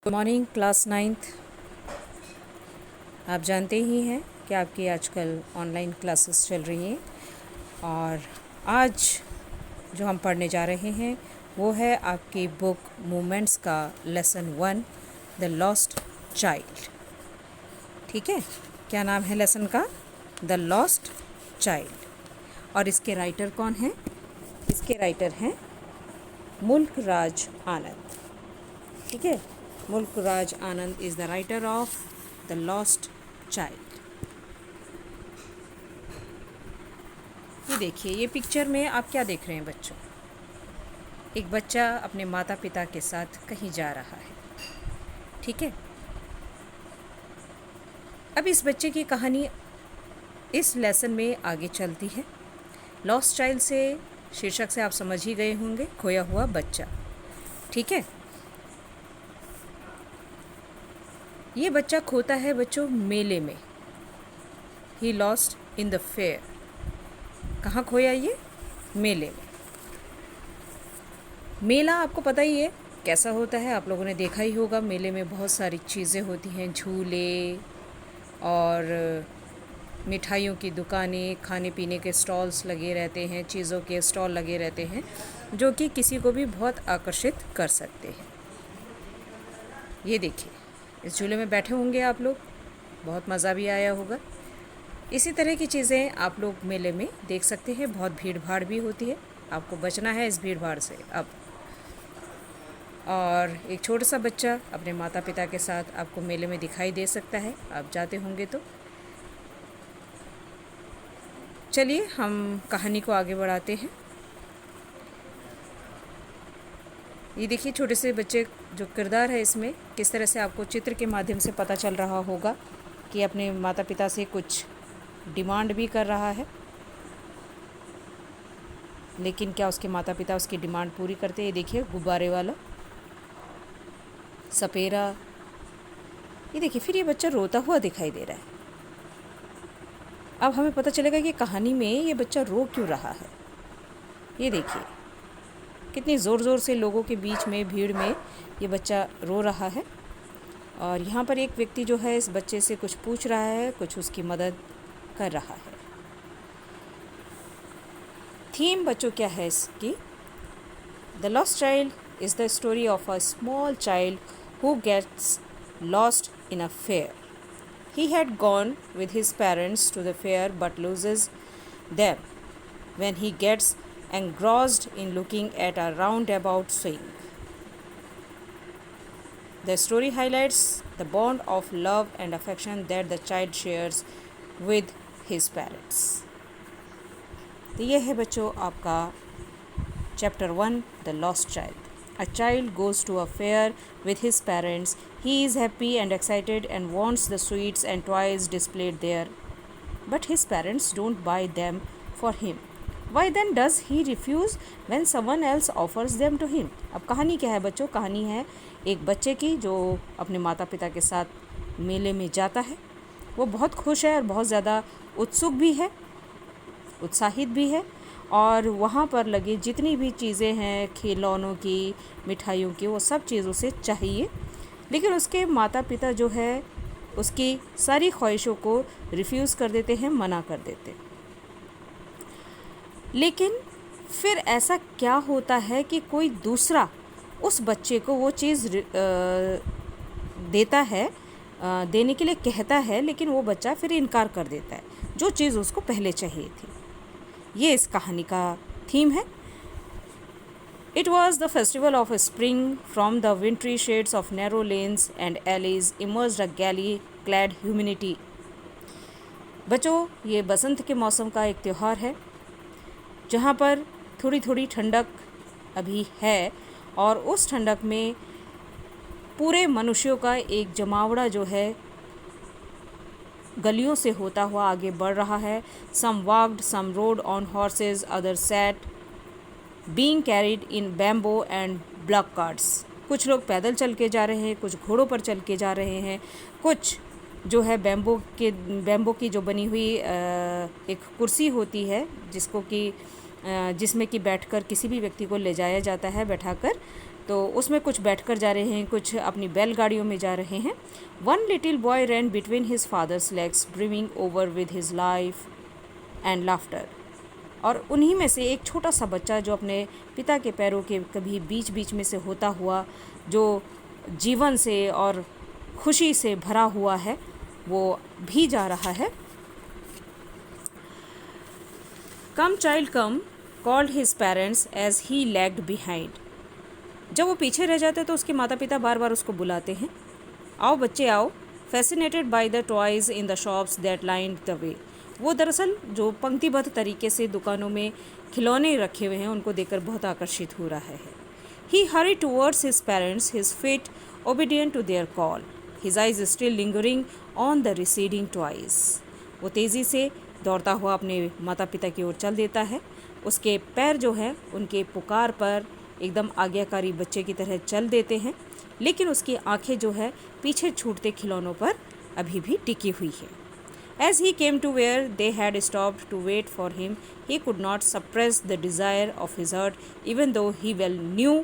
Good morning class 9th। आप जानते ही हैं कि आपकी आजकल ऑनलाइन क्लासेस चल रही हैं और आज जो हम पढ़ने जा रहे हैं वो है आपकी बुक मोमेंट्स का लेसन 1 द लॉस्ट चाइल्ड। ठीक है, क्या नाम है लेसन का? The lost child. और इसके राइटर कौन हैं? इसके राइटर हैं मुल्क राज आनंद। ठीक है, Mulk Raj Anand is the writer of the lost child. ये देखिए, ये पिक्चर में आप क्या देख रहे हैं बच्चों? एक बच्चा अपने माता पिता के साथ कहीं जा रहा है। ठीक है, अब इस बच्चे की कहानी इस लेसन में आगे चलती है। लॉस्ट चाइल्ड से शीर्षक से आप समझ ही गए होंगे, खोया हुआ बच्चा। ठीक है, ये बच्चा खोता है बच्चों मेले में। He lost in the fair. कहाँ खोया ये? मेले में। मेला आपको पता ही है कैसा होता है, आप लोगों ने देखा ही होगा। मेले में बहुत सारी चीज़ें होती हैं, झूले और मिठाइयों की दुकानें, खाने पीने के स्टॉल्स लगे रहते हैं, चीज़ों के स्टॉल लगे रहते हैं जो कि किसी को भी बहुत आकर्षित कर सकते हैं। ये देखिए, इस झूले में बैठे होंगे आप लोग, बहुत मज़ा भी आया होगा। इसी तरह की चीज़ें आप लोग मेले में देख सकते हैं। बहुत भीड़ भाड़ भी होती है, आपको बचना है इस भीड़ भाड़ से अब। और एक छोटा सा बच्चा अपने माता पिता के साथ आपको मेले में दिखाई दे सकता है, आप जाते होंगे तो। चलिए हम कहानी को आगे बढ़ाते हैं। ये देखिए, छोटे से बच्चे जो किरदार है इसमें, किस तरह से आपको चित्र के माध्यम से पता चल रहा होगा कि अपने माता पिता से कुछ डिमांड भी कर रहा है, लेकिन क्या उसके माता पिता उसकी डिमांड पूरी करते हैं? ये देखिए, गुब्बारे वाला सपेरा। ये देखिए, फिर ये बच्चा रोता हुआ दिखाई दे रहा है। अब हमें पता चलेगा कि कहानी में ये बच्चा रो क्यों रहा है। ये देखिए, कितनी ज़ोर ज़ोर से लोगों के बीच में, भीड़ में ये बच्चा रो रहा है। और यहाँ पर एक व्यक्ति जो है इस बच्चे से कुछ पूछ रहा है, कुछ उसकी मदद कर रहा है। थीम बच्चों क्या है इसकी? The lost child is the story of a small child who gets lost in a fair. He had gone with his parents to the fair but loses them when he gets engrossed in looking at a roundabout swing. The story highlights the bond of love and affection that the child shares with his parents. तो ये है बच्चों आपका chapter 1 the lost child. A child goes to a fair with his parents. He is happy and excited and wants the sweets and toys displayed there. But his parents don't buy them for him. Why then does he refuse when someone else offers them to him? अब कहानी क्या है बच्चों? कहानी है एक बच्चे की जो अपने माता पिता के साथ मेले में जाता है। वो बहुत खुश है और बहुत ज़्यादा उत्सुक भी है, उत्साहित भी है। और वहाँ पर लगे जितनी भी चीज़ें हैं, खिलौनों की, मिठाइयों की, वो सब चीज़ उसे चाहिए। लेकिन उसके माता पिता जो है उसकी सारी ख्वाहिशों को रिफ्यूज़ कर देते हैं, मना कर देते। लेकिन फिर ऐसा क्या होता है कि कोई दूसरा उस बच्चे को वो चीज़ देता है, देने के लिए कहता है, लेकिन वो बच्चा फिर इनकार कर देता है, जो चीज़ उसको पहले चाहिए थी। ये इस कहानी का थीम है। It was the festival of spring. From the wintry shades of narrow lanes and alleys emerged a gaily-clad humanity. बच्चों, ये बसंत के मौसम का एक त्यौहार है जहाँ पर थोड़ी थोड़ी ठंडक अभी है और उस ठंडक में पूरे मनुष्यों का एक जमावड़ा जो है गलियों से होता हुआ आगे बढ़ रहा है। Some walked, some rode on horses, others sat, being carried in bamboo and block carts. कुछ लोग पैदल चल के जा रहे हैं, कुछ घोड़ों पर चल के जा रहे हैं, कुछ जो है बैम्बो की जो बनी हुई एक कुर्सी होती है जिसमें कि बैठकर किसी भी व्यक्ति को ले जाया जाता है, बैठाकर तो उसमें कुछ बैठकर जा रहे हैं, कुछ अपनी बैलगाड़ियों में जा रहे हैं। One little boy ran between his father's legs brimming over with his life and laughter. और उन्हीं में से एक छोटा सा बच्चा जो अपने पिता के पैरों के कभी बीच बीच में से होता हुआ, जो जीवन से और खुशी से भरा हुआ है, वो भी जा रहा है। Come child come called his parents as he lagged behind. जब वो पीछे रह जाते तो उसके माता पिता बार बार उसको बुलाते हैं, आओ बच्चे आओ, fascinated by the toys in the shops that lined the way. वो दरअसल जो पंक्तिबद्ध तरीके से दुकानों में खिलौने रखे हुए हैं उनको देखकर बहुत आकर्षित हो रहा है। He hurried towards his parents, his feet obedient to their call, his eyes still lingering on the receding toys. वो तेज़ी से दौड़ता हुआ अपने माता पिता की ओर चल देता है। उसके पैर जो है उनके पुकार पर एकदम आज्ञाकारी बच्चे की तरह चल देते हैं, लेकिन उसकी आंखें जो है पीछे छूटते खिलौनों पर अभी भी टिकी हुई है। As he came to where they had stopped to wait for him, he could not suppress the desire of his heart, even though he well knew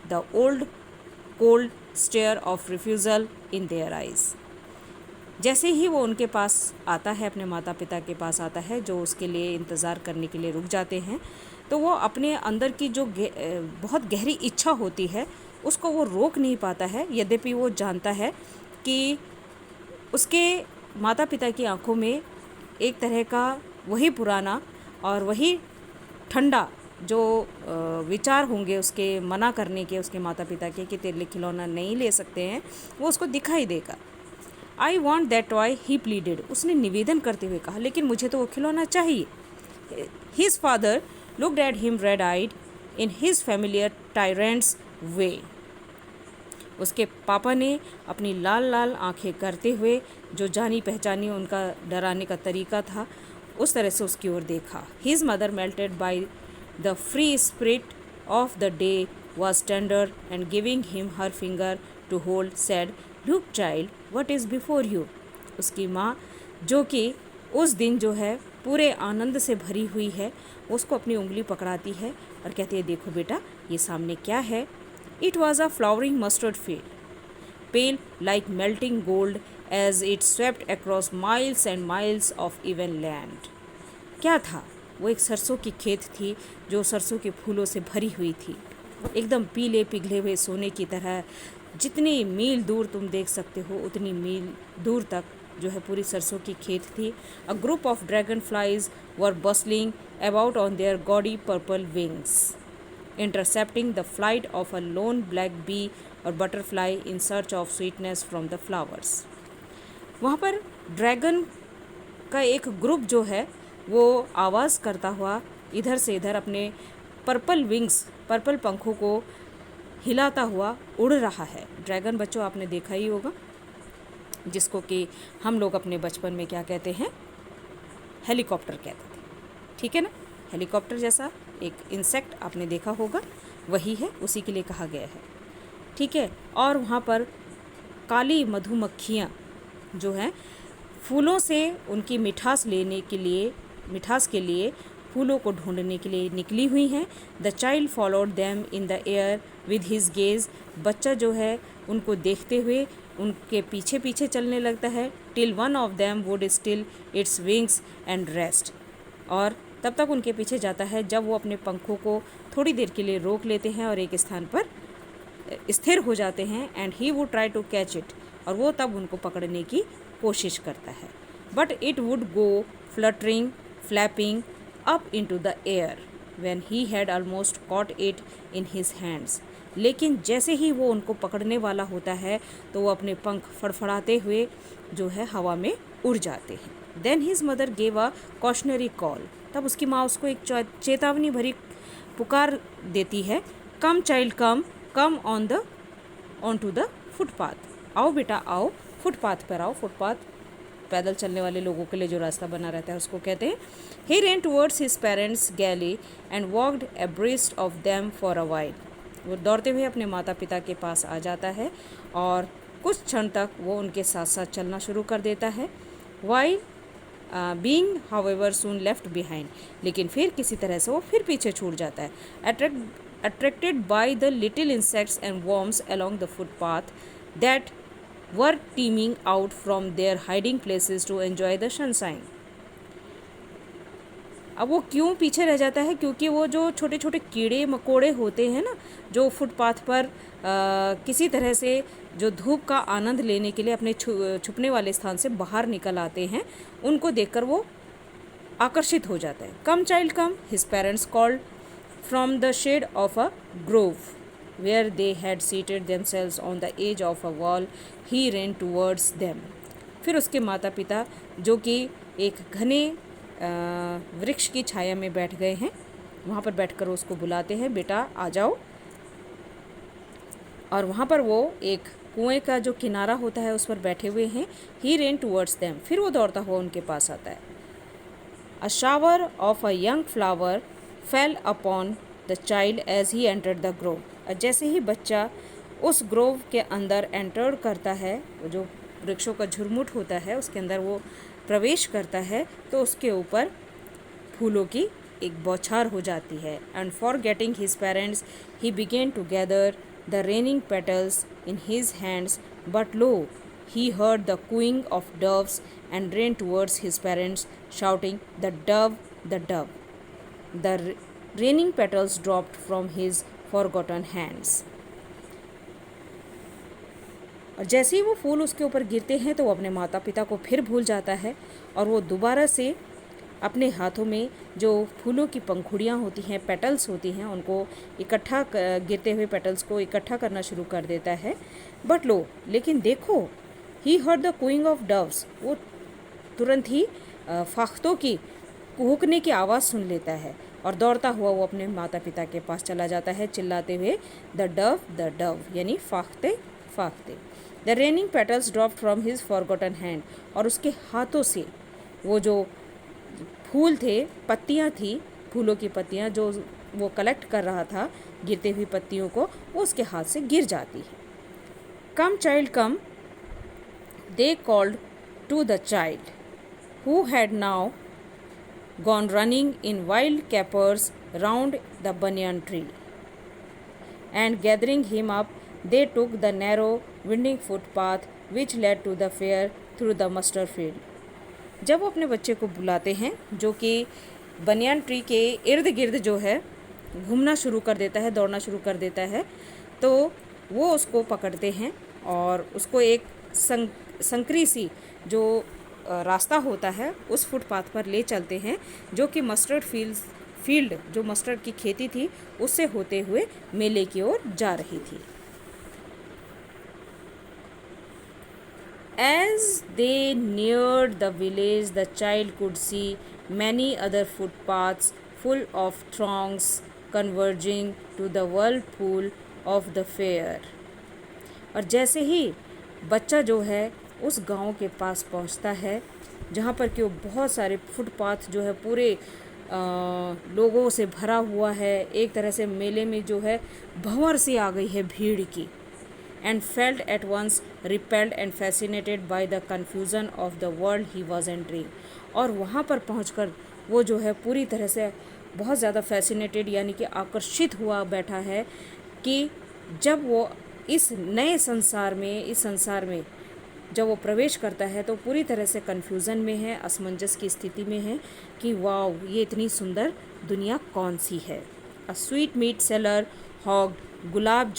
the old cold stare of refusal in their eyes. जैसे ही वो उनके पास आता है, अपने माता पिता के पास आता है जो उसके लिए इंतज़ार करने के लिए रुक जाते हैं, तो वो अपने अंदर की जो बहुत गहरी इच्छा होती है उसको वो रोक नहीं पाता है। यद्यपि वो जानता है कि उसके माता पिता की आंखों में एक तरह का वही पुराना और वही ठंडा जो विचार होंगे उसके मना करने के, उसके माता पिता के कि तेरे लिए खिलौना नहीं ले सकते हैं, वो उसको दिखाई देगा। I want that toy he pleaded, उसने निवेदन करते हुए कहा, लेकिन मुझे तो वो खिलौना चाहिए। His father looked at him red eyed in his familiar tyrant's way. उसके पापा ने अपनी लाल लाल आंखें करते हुए, जो जानी पहचानी उनका डराने का तरीका था, उस तरह से उसकी ओर देखा। His mother melted by the free spirit of the day was tender and giving him her finger to hold said, look child what is before you. उसकी माँ जो कि उस दिन जो है पूरे आनंद से भरी हुई है, उसको अपनी उंगली पकड़ाती है और कहती है, देखो बेटा ये सामने क्या है। It was a flowering mustard field, pale like melting gold as it swept across miles and miles of even land. क्या था? वो एक सरसों की खेत थी जो सरसों के फूलों से भरी हुई थी, एकदम पीले पिघले हुए सोने की तरह। जितनी मील दूर तुम देख सकते हो उतनी मील दूर तक जो है पूरी सरसों की खेत थी। A group of dragon flies were bustling about on their gaudy purple wings, intercepting the flight of a lone black bee or butterfly in search of sweetness from the flowers. वहाँ पर ड्रैगन का एक group जो है वो आवाज़ करता हुआ इधर से इधर अपने पर्पल विंग्स, पर्पल पंखों को हिलाता हुआ उड़ रहा है। ड्रैगन बच्चों आपने देखा ही होगा, जिसको कि हम लोग अपने बचपन में क्या कहते हैं, हेलीकॉप्टर कहते थे, ठीक है ना। हेलीकॉप्टर जैसा एक इंसेक्ट आपने देखा होगा, वही है, उसी के लिए कहा गया है, ठीक है। और वहाँ पर काली मधुमक्खियाँ जो हैं फूलों से उनकी मिठास लेने के लिए, मिठास के लिए फूलों को ढूंढने के लिए निकली हुई हैं। The child followed them in the air with his gaze, बच्चा जो है उनको देखते हुए उनके पीछे पीछे चलने लगता है। Till one of them would still its wings and rest, और तब तक उनके पीछे जाता है जब वो अपने पंखों को थोड़ी देर के लिए रोक लेते हैं और एक स्थान पर स्थिर हो जाते हैं। And he would try to catch it, और वो तब उनको पकड़ने की कोशिश करता है। But it would go fluttering flapping up into the air when he had almost caught it in his hands. लेकिन जैसे ही वो उनको पकड़ने वाला होता है तो वो अपने पंख फड़फड़ाते हुए जो है हवा में उड़ जाते हैं। Then his mother gave a cautionary call, तब उसकी माँ उसको एक चेतावनी भरी पुकार देती है। Come child come, come on to the footpath, आओ बेटा आओ, फुटपाथ पर आओ। फुटपाथ पैदल चलने वाले लोगों के लिए जो रास्ता बना रहता है उसको कहते हैं। ही ran towards his parents gaily and walked abreast of them for a while. वो दौड़ते हुए अपने माता पिता के पास आ जाता है और कुछ क्षण तक वो उनके साथ साथ चलना शुरू कर देता है। While being however soon left behind, लेकिन फिर किसी तरह से वो फिर पीछे छूट जाता है। attracted by the little insects and worms along the footpath that were teeming out from their hiding places to enjoy the sunshine. अब वो क्यों पीछे रह जाता है? क्योंकि वो जो छोटे छोटे कीड़े मकोड़े होते हैं ना, जो फुटपाथ पर किसी तरह से जो धूप का आनंद लेने के लिए अपने छुपने वाले स्थान से बाहर निकल आते हैं, उनको देखकर वो आकर्षित हो जाता है. Come child come, his parents called from the shade of a grove where they had seated themselves on the edge of a wall. He ran towards them. फिर उसके माता पिता जो कि एक घने वृक्ष की छाया में बैठ गए हैं, वहाँ पर बैठकर उसको बुलाते हैं, बेटा आ जाओ. और वहाँ पर वो एक कुएं का जो किनारा होता है उस पर बैठे हुए हैं. He ran towards them. फिर वो दौड़ता हुआ उनके पास आता है. A shower of a young flower fell upon the child as he entered the grove. जैसे ही बच्चा उस ग्रोव के अंदर एंटर करता है, वो जो वृक्षों का झुरमुट होता है उसके अंदर वो प्रवेश करता है, तो उसके ऊपर फूलों की एक बौछार हो जाती है. And forgetting his parents he began to gather the raining petals in his hands, but lo he heard the cooing of doves and ran towards his parents shouting, the dove, the dove. The raining petals dropped from his forgotten hands. और जैसे ही वो फूल उसके ऊपर गिरते हैं तो वो अपने माता पिता को फिर भूल जाता है और वो दोबारा से अपने हाथों में जो फूलों की पंखुड़ियाँ होती हैं, पेटल्स होती हैं, उनको इकट्ठा गिरते हुए पेटल्स को इकट्ठा करना शुरू कर देता है. बट लो, लेकिन देखो, he heard the cooing of doves. वो तुरंत ही फाख्तों की कुहकने की आवाज़ सुन लेता है और दौड़ता हुआ वो अपने माता पिता के पास चला जाता है चिल्लाते हुए, द डव, यानी फाख्ते फाख्ते. The raining petals dropped from his forgotten hand. और उसके हाथों से वो जो फूल थे, पत्तियाँ थी, फूलों की पत्तियाँ जो वो कलेक्ट कर रहा था, गिरते हुई पत्तियों को, वो उसके हाथ से गिर जाती है. Come child come, they called to the child, who had now gone running in wild capers round the banyan tree. And gathering him up, they took the narrow, winding footpath which led to the fair through the mustard field. जब वो अपने बच्चे को बुलाते हैं, जो कि banyan tree के इर्द गिर्द जो है घूमना शुरू कर देता है, दौड़ना शुरू कर देता है, तो वो उसको पकड़ते हैं और उसको एक संकरी सी जो रास्ता होता है उस फुटपाथ पर ले चलते हैं, जो कि मस्टर्ड फील्ड जो मस्टर्ड की खेती थी उससे होते हुए मेले की ओर जा रही थी. As they neared the village, the child could see many other footpaths full of throngs converging to the whirlpool of the fair. और जैसे ही बच्चा जो है उस गांव के पास पहुंचता है, जहां पर कि वो बहुत सारे फुटपाथ जो है पूरे लोगों से भरा हुआ है, एक तरह से मेले में जो है भंवर सी आ गई है भीड़ की. And felt at once repelled and fascinated by the confusion of the world he was entering. और वहाँ पर पहुँचकर वो जो है पूरी तरह से बहुत ज़्यादा फैसिनेटेड यानी कि आकर्षित हुआ बैठा है कि जब वो इस नए संसार में जब वो प्रवेश करता है तो पूरी तरह से कन्फ्यूज़न में है, असमंजस की स्थिति में है कि वाओ, ये इतनी सुंदर दुनिया कौन सी है. A sweet meet seller हॉग्ड gulab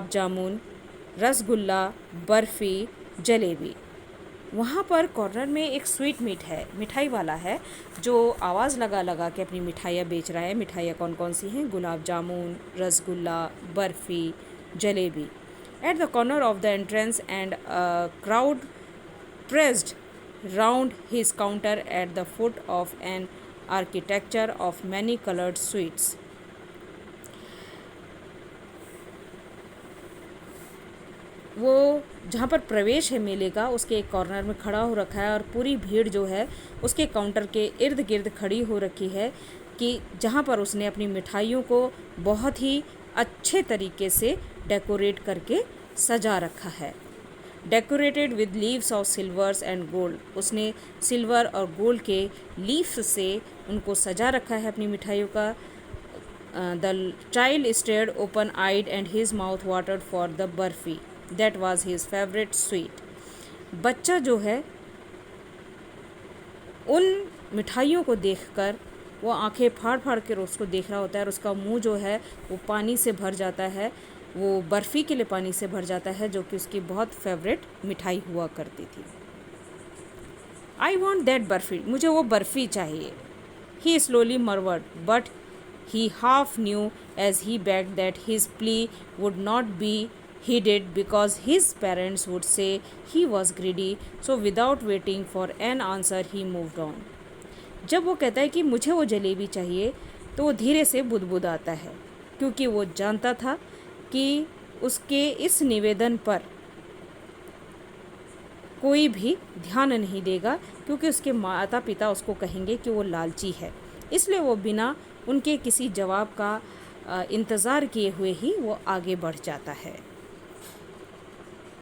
jamun, rasgulla, barfi, jalebi. वहाँ पर कॉर्नर में एक स्वीट मीट है, मिठाई वाला है, जो आवाज़ लगा के अपनी मिठाइयाँ बेच रहा है. मिठाइयाँ कौन कौन सी हैं? Gulab jamun, rasgulla, barfi, jalebi. At the corner of the entrance and a crowd pressed round his counter at the foot of an architecture of many colored sweets. वो जहाँ पर प्रवेश है मेले का, उसके एक कॉर्नर में खड़ा हो रखा है और पूरी भीड़ जो है उसके काउंटर के इर्द गिर्द खड़ी हो रखी है कि जहाँ पर उसने अपनी मिठाइयों को बहुत ही अच्छे तरीके से डेकोरेट करके सजा रखा है. Decorated with leaves of silvers and gold. उसने सिल्वर और गोल्ड के लीफ से उनको सजा रखा है अपनी मिठाइयों The child stared open-eyed and his mouth watered for the barfi. That was his favorite sweet. बच्चा जो है उन मिठाइयों को देखकर वो आंखें फाड़ फाड़ कर उसको देख रहा होता है और उसका मुंह जो है वो पानी से भर जाता है, वो बर्फ़ी के लिए पानी से भर जाता है, जो कि उसकी बहुत फेवरेट मिठाई हुआ करती थी. आई वॉन्ट दैट बर्फ़ी, मुझे वो बर्फ़ी चाहिए. He slowly murmured but he half knew as he begged that his plea would not be heeded because his parents would say he was greedy, so without waiting for an answer he moved on. जब वो कहता है कि मुझे वो जलेबी चाहिए तो वो धीरे से बुदबुदाता है, क्योंकि वो जानता था कि उसके इस निवेदन पर कोई भी ध्यान नहीं देगा, क्योंकि उसके माता पिता उसको कहेंगे कि वो लालची है. इसलिए वो बिना उनके किसी जवाब का इंतज़ार किए हुए ही वो आगे बढ़ जाता है.